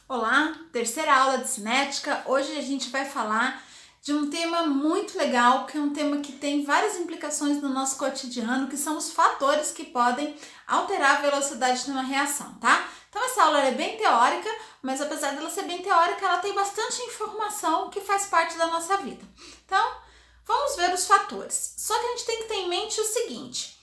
Olá, terceira aula de cinética. Hoje a gente vai falar de um tema muito legal, que é um tema que tem várias implicações no nosso cotidiano, que são os fatores que podem alterar a velocidade de uma reação, tá? Então essa aula é bem teórica, mas apesar dela ser bem teórica, ela tem bastante informação que faz parte da nossa vida. Então, vamos ver os fatores. Só que a gente tem que ter em mente o seguinte: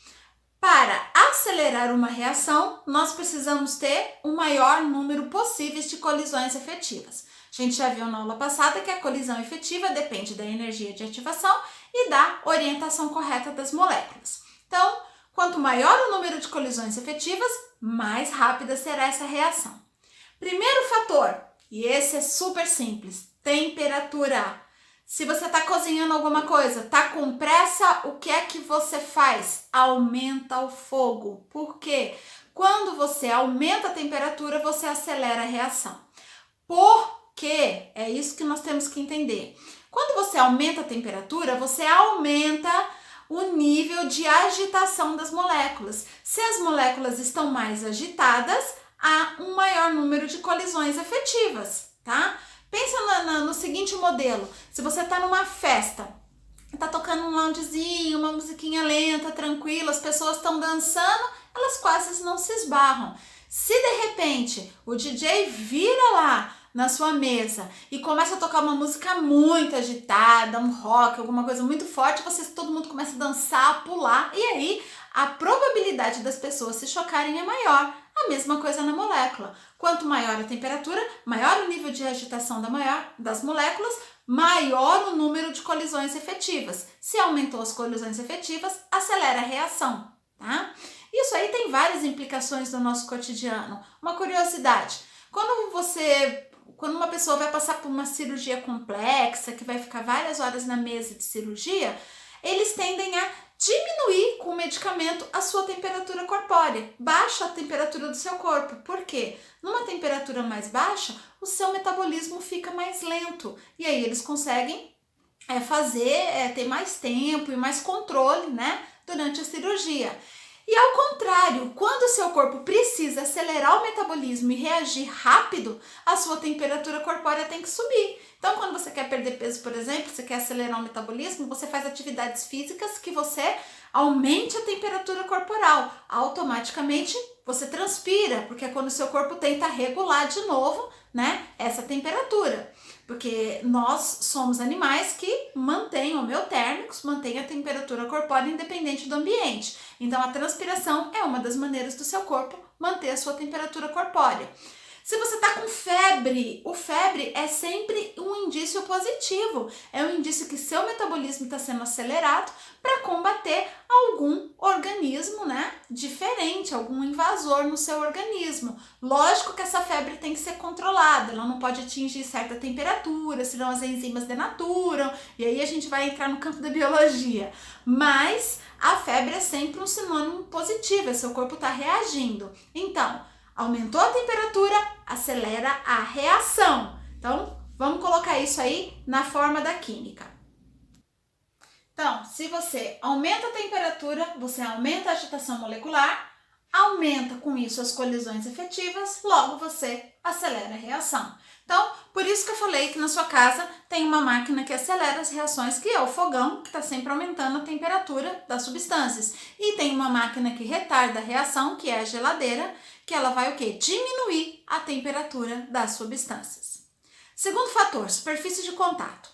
para acelerar uma reação, nós precisamos ter o maior número possível de colisões efetivas. A gente já viu na aula passada que a colisão efetiva depende da energia de ativação e da orientação correta das moléculas. Então, quanto maior o número de colisões efetivas, mais rápida será essa reação. Primeiro fator, e esse é super simples, temperatura. Se você está cozinhando alguma coisa, está com pressa, o que é que você faz? Aumenta o fogo. Por quê? Quando você aumenta a temperatura, você acelera a reação. Por quê? É isso que nós temos que entender. Quando você aumenta a temperatura, você aumenta o nível de agitação das moléculas. Se as moléculas estão mais agitadas, há um maior número de colisões efetivas, tá? Pensa no seguinte modelo: se você está numa festa, está tocando um loungezinho, uma musiquinha lenta, tranquila, as pessoas estão dançando, elas quase não se esbarram. Se de repente o DJ vira lá na sua mesa e começa a tocar uma música muito agitada, um rock, alguma coisa muito forte, todo mundo começa a dançar, a pular, e aí a probabilidade das pessoas se chocarem é maior. A mesma coisa na molécula. Quanto maior a temperatura, maior o nível de agitação das moléculas, maior o número de colisões efetivas. Se aumentou as colisões efetivas, acelera a reação, tá? Isso aí tem várias implicações no nosso cotidiano. Uma curiosidade: quando uma pessoa vai passar por uma cirurgia complexa, que vai ficar várias horas na mesa de cirurgia, eles tendem a diminuir com o medicamento a sua temperatura corpórea, baixa a temperatura do seu corpo. Por quê? Numa temperatura mais baixa, o seu metabolismo fica mais lento e aí eles conseguem ter mais tempo e mais controle, né, durante a cirurgia. E ao contrário, quando o seu corpo precisa acelerar o metabolismo e reagir rápido, a sua temperatura corpórea tem que subir. Então, quando você quer perder peso, por exemplo, você quer acelerar o metabolismo, você faz atividades físicas que você aumente a temperatura corporal. Automaticamente, você transpira, porque é quando o seu corpo tenta regular de novo, né, essa temperatura. Porque nós somos animais que mantêm homeotérmicos, mantêm a temperatura corpórea independente do ambiente. Então, a transpiração é uma das maneiras do seu corpo manter a sua temperatura corpórea. Se você está com febre, o febre é sempre um indício positivo. É um indício que seu metabolismo está sendo acelerado para combater algum organismo, né, diferente, algum invasor no seu organismo. Lógico que essa febre tem que ser controlada, ela não pode atingir certa temperatura, senão as enzimas denaturam, e aí a gente vai entrar no campo da biologia. Mas a febre é sempre um sinônimo positivo, seu corpo está reagindo. Então, aumentou a temperatura, acelera a reação. Então, vamos colocar isso aí na forma da química. Então, se você aumenta a temperatura, você aumenta a agitação molecular, aumenta com isso as colisões efetivas, logo você acelera a reação. Então, por isso que eu falei que na sua casa tem uma máquina que acelera as reações, que é o fogão, que está sempre aumentando a temperatura das substâncias. E tem uma máquina que retarda a reação, que é a geladeira, que ela vai o quê? Diminuir a temperatura das substâncias. Segundo fator, superfície de contato.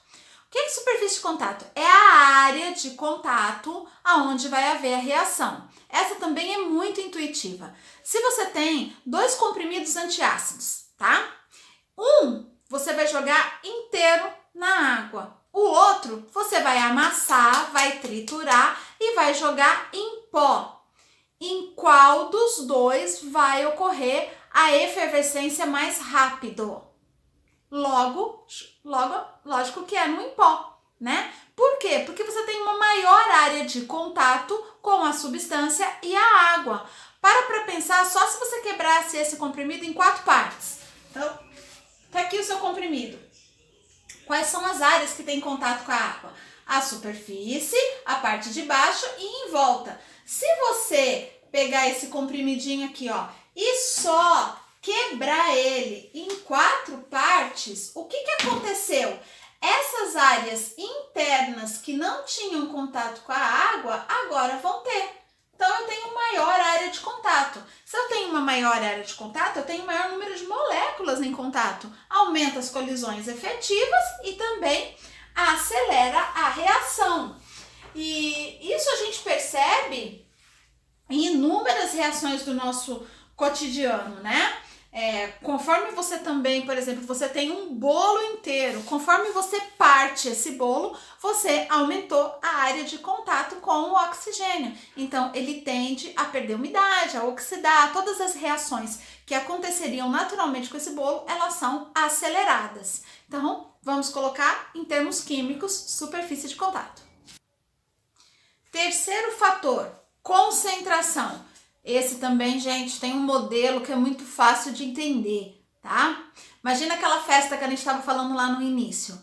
O que é superfície de contato? É a área de contato aonde vai haver a reação. Essa também é muito intuitiva. Se você tem 2 comprimidos antiácidos, tá? Um você vai jogar inteiro na água. O outro você vai amassar, vai triturar e vai jogar em pó. Em qual dos dois vai ocorrer a efervescência mais rápido? Lógico que é no em pó, né? Por quê? Porque você tem uma maior área de contato com a substância e a água. Para pensar, só se você quebrasse esse comprimido em 4 partes. Então, tá aqui o seu comprimido. Quais são as áreas que tem contato com a água? A superfície, a parte de baixo e em volta. Se você pegar esse comprimidinho aqui, ó, e só quebrar ele em 4 partes, o que aconteceu? Essas áreas internas que não tinham contato com a água, agora vão ter. Então, eu tenho maior área de contato. Se eu tenho uma maior área de contato, eu tenho maior número de moléculas em contato. Aumenta as colisões efetivas e também acelera a reação. E isso a gente percebe em inúmeras reações do nosso cotidiano, né? Conforme você também, por exemplo, você tem um bolo inteiro, conforme você parte esse bolo, você aumentou a área de contato com o oxigênio. Então, ele tende a perder umidade, a oxidar. Todas as reações que aconteceriam naturalmente com esse bolo, elas são aceleradas. Então, vamos colocar em termos químicos, superfície de contato. Terceiro fator, concentração. Esse também, gente, tem um modelo que é muito fácil de entender, tá? Imagina aquela festa que a gente estava falando lá no início.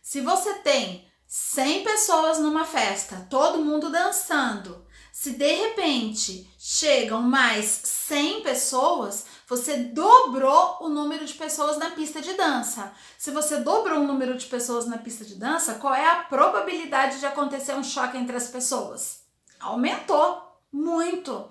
Se você tem 100 pessoas numa festa, todo mundo dançando, se de repente chegam mais 100 pessoas, você dobrou o número de pessoas na pista de dança. Se você dobrou o número de pessoas na pista de dança, qual é a probabilidade de acontecer um choque entre as pessoas? Aumentou muito.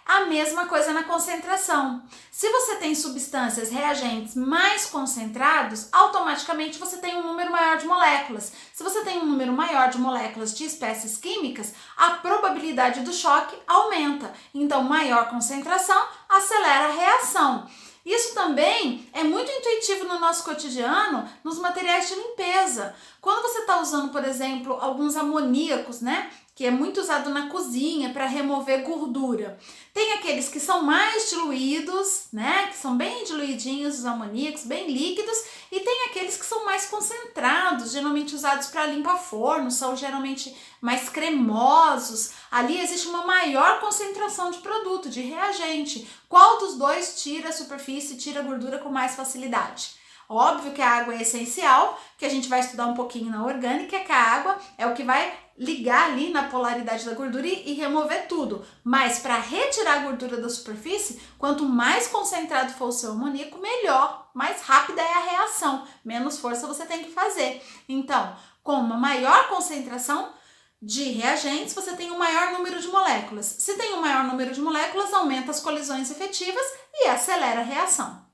A mesma coisa na concentração. Se você tem substâncias, reagentes mais concentrados, automaticamente você tem um número maior de moléculas. Se você tem um número maior de moléculas de espécies químicas, a probabilidade do choque aumenta. Então, maior concentração acelera a reação. Isso também é muito intuitivo no nosso cotidiano, nos materiais de limpeza. Quando você está usando, por exemplo, alguns amoníacos, né? Que é muito usado na cozinha para remover gordura. Tem aqueles que são mais diluídos, né? Que são bem diluidinhos, os amoníacos, bem líquidos, e tem aqueles que são mais concentrados, geralmente usados para limpar forno, são geralmente mais cremosos. Ali existe uma maior concentração de produto, de reagente. Qual dos dois tira a superfície, tira a gordura com mais facilidade? Óbvio que a água é essencial, que a gente vai estudar um pouquinho na orgânica, que a água é o que vai ligar ali na polaridade da gordura e remover tudo. Mas para retirar a gordura da superfície, quanto mais concentrado for o seu amoníaco, melhor, mais rápida é a reação, menos força você tem que fazer. Então, com uma maior concentração de reagentes, você tem um maior número de moléculas. Se tem um maior número de moléculas, aumenta as colisões efetivas e acelera a reação.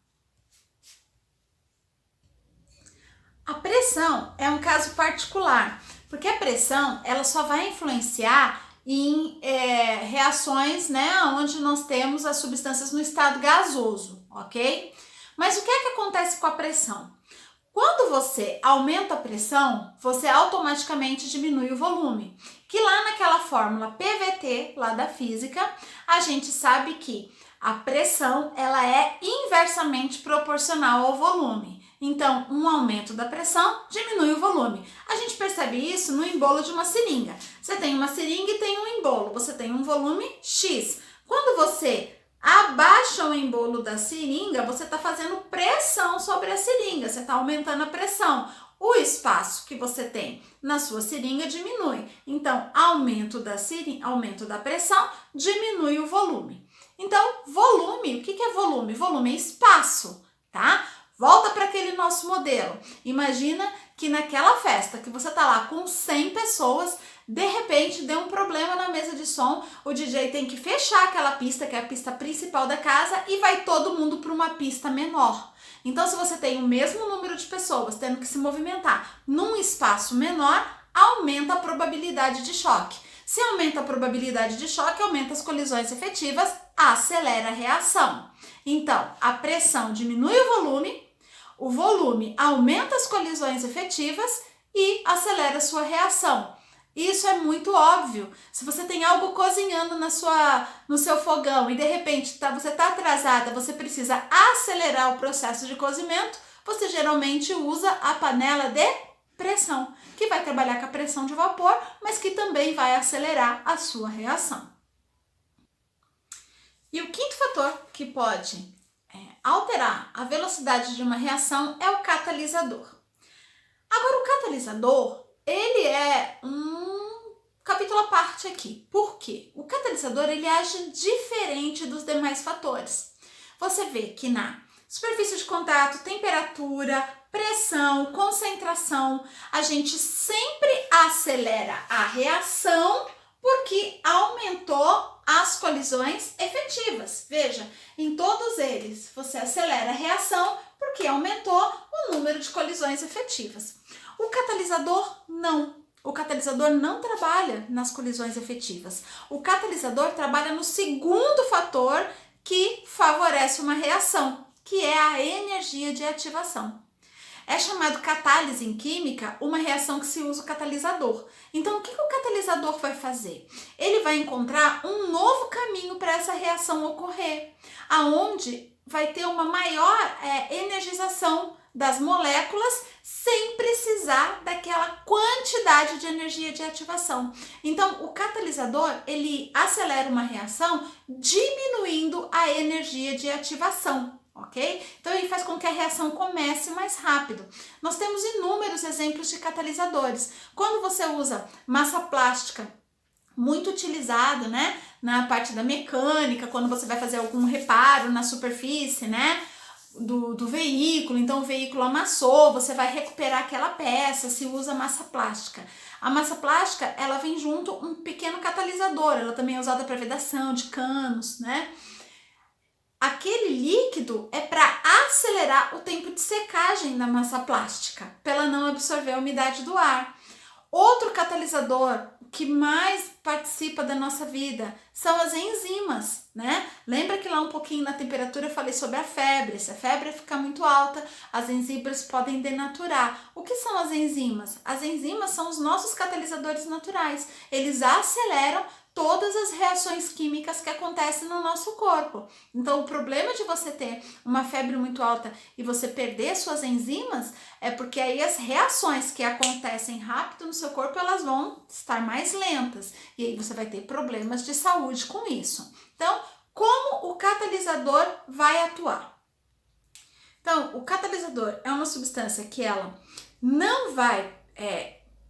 A pressão é um caso particular, porque a pressão ela só vai influenciar em reações, né, onde nós temos as substâncias no estado gasoso, ok? Mas o que é que acontece com a pressão? Quando você aumenta a pressão, você automaticamente diminui o volume, que lá naquela fórmula PVT, lá da física, a gente sabe que a pressão ela é inversamente proporcional ao volume. Então, um aumento da pressão diminui o volume. A gente percebe isso no embolo de uma seringa. Você tem uma seringa e tem um embolo. Você tem um volume X. Quando você abaixa o embolo da seringa, você está fazendo pressão sobre a seringa. Você está aumentando a pressão. O espaço que você tem na sua seringa diminui. Então, aumento da pressão diminui o volume. Então, volume, o que é volume? Volume é espaço, tá? Volta para aquele nosso modelo. Imagina que naquela festa que você tá lá com 100 pessoas, de repente deu um problema na mesa de som, o DJ tem que fechar aquela pista, que é a pista principal da casa, e vai todo mundo para uma pista menor. Então, se você tem o mesmo número de pessoas tendo que se movimentar num espaço menor, aumenta a probabilidade de choque. Se aumenta a probabilidade de choque, aumenta as colisões efetivas, acelera a reação. Então, a pressão diminui o volume aumenta as colisões efetivas e acelera a sua reação. Isso é muito óbvio. Se você tem algo cozinhando no seu fogão e de repente você está atrasada, você precisa acelerar o processo de cozimento, você geralmente usa a panela de pressão, que vai trabalhar com a pressão de vapor, mas que também vai acelerar a sua reação. E o quinto fator que pode alterar a velocidade de uma reação é o catalisador. Agora, o catalisador, ele é um capítulo à parte aqui. Por quê? O catalisador, ele age diferente dos demais fatores. Você vê que na Superfície de contato, temperatura, pressão, concentração. A gente sempre acelera a reação porque aumentou as colisões efetivas. Veja, em todos eles você acelera a reação porque aumentou o número de colisões efetivas. O catalisador não. O catalisador não trabalha nas colisões efetivas. O catalisador trabalha no segundo fator que favorece uma reação, que é a energia de ativação. É chamado catálise em química uma reação que se usa o catalisador. Então, o que o catalisador vai fazer? Ele vai encontrar um novo caminho para essa reação ocorrer, aonde vai ter uma maior energização das moléculas sem precisar daquela quantidade de energia de ativação. Então, o catalisador, ele acelera uma reação diminuindo a energia de ativação. Ok? Então ele faz com que a reação comece mais rápido. Nós temos inúmeros exemplos de catalisadores. Quando você usa massa plástica, muito utilizado, né, na parte da mecânica, quando você vai fazer algum reparo na superfície, né, do veículo, então o veículo amassou, você vai recuperar aquela peça, se usa massa plástica. A massa plástica, ela vem junto um pequeno catalisador, ela também é usada para vedação de canos, né? Aquele líquido é para acelerar o tempo de secagem da massa plástica, para ela não absorver a umidade do ar. Outro catalisador que mais participa da nossa vida são as enzimas, né? Lembra que lá um pouquinho na temperatura eu falei sobre a febre. Se a febre ficar muito alta, as enzimas podem denaturar. O que são as enzimas? As enzimas são os nossos catalisadores naturais. Eles aceleram todas as reações químicas que acontecem no nosso corpo. Então, o problema de você ter uma febre muito alta e você perder suas enzimas é porque aí as reações que acontecem rápido no seu corpo, elas vão estar mais lentas. E aí você vai ter problemas de saúde com isso. Então, como o catalisador vai atuar? Então, o catalisador é uma substância que ela não vai...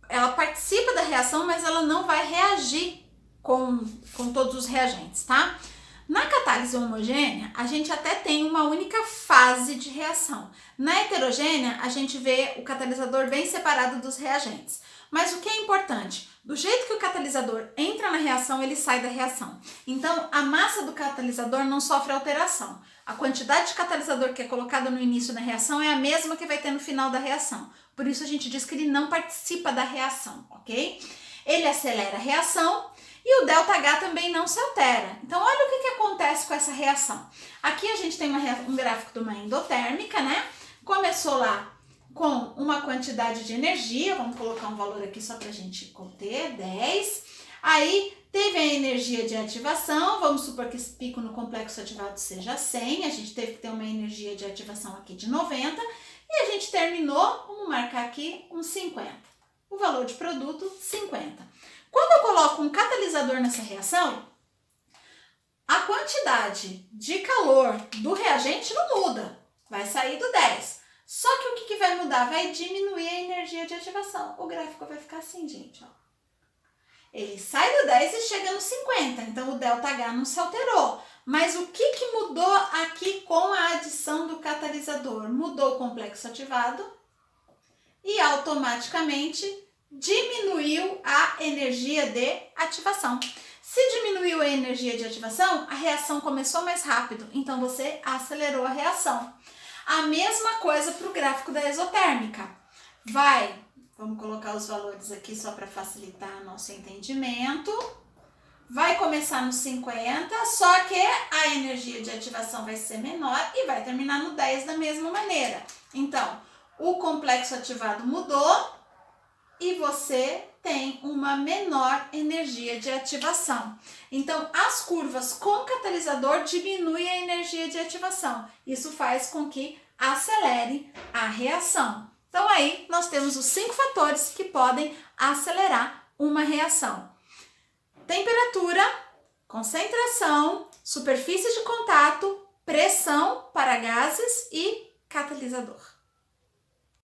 ela participa da reação, mas ela não vai reagir com todos os reagentes, tá? Na catálise homogênea, a gente até tem uma única fase de reação. Na heterogênea, a gente vê o catalisador bem separado dos reagentes. Mas o que é importante? Do jeito que o catalisador entra na reação, ele sai da reação. Então, a massa do catalisador não sofre alteração. A quantidade de catalisador que é colocada no início da reação é a mesma que vai ter no final da reação. Por isso, a gente diz que ele não participa da reação, ok? Ele acelera a reação e o ΔH também não se altera. Então, olha o que acontece com essa reação. Aqui a gente tem um gráfico de uma endotérmica, né? Começou lá com uma quantidade de energia, vamos colocar um valor aqui só pra gente conter, 10. Aí, teve a energia de ativação, vamos supor que esse pico no complexo ativado seja 100, a gente teve que ter uma energia de ativação aqui de 90, e a gente terminou, vamos marcar aqui, um 50. O valor de produto, 50. Quando eu coloco um catalisador nessa reação, a quantidade de calor do reagente não muda, vai sair do 10. Só que o que vai mudar? Vai diminuir a energia de ativação. O gráfico vai ficar assim, gente, ó. Ele sai do 10 e chega no 50, então o ΔH não se alterou. Mas o que mudou aqui com a adição do catalisador? Mudou o complexo ativado e automaticamente diminuiu a energia de ativação. Se diminuiu a energia de ativação, a reação começou mais rápido, então você acelerou a reação. A mesma coisa para o gráfico da exotérmica. Vamos colocar os valores aqui só para facilitar nosso entendimento. Vai começar no 50, só que a energia de ativação vai ser menor e vai terminar no 10 da mesma maneira. Então, o complexo ativado mudou e você tem uma menor energia de ativação. Então, as curvas com catalisador diminuem a energia de ativação. Isso faz com que acelere a reação. Então, aí nós temos os 5 fatores que podem acelerar uma reação: temperatura, concentração, superfície de contato, pressão para gases e catalisador.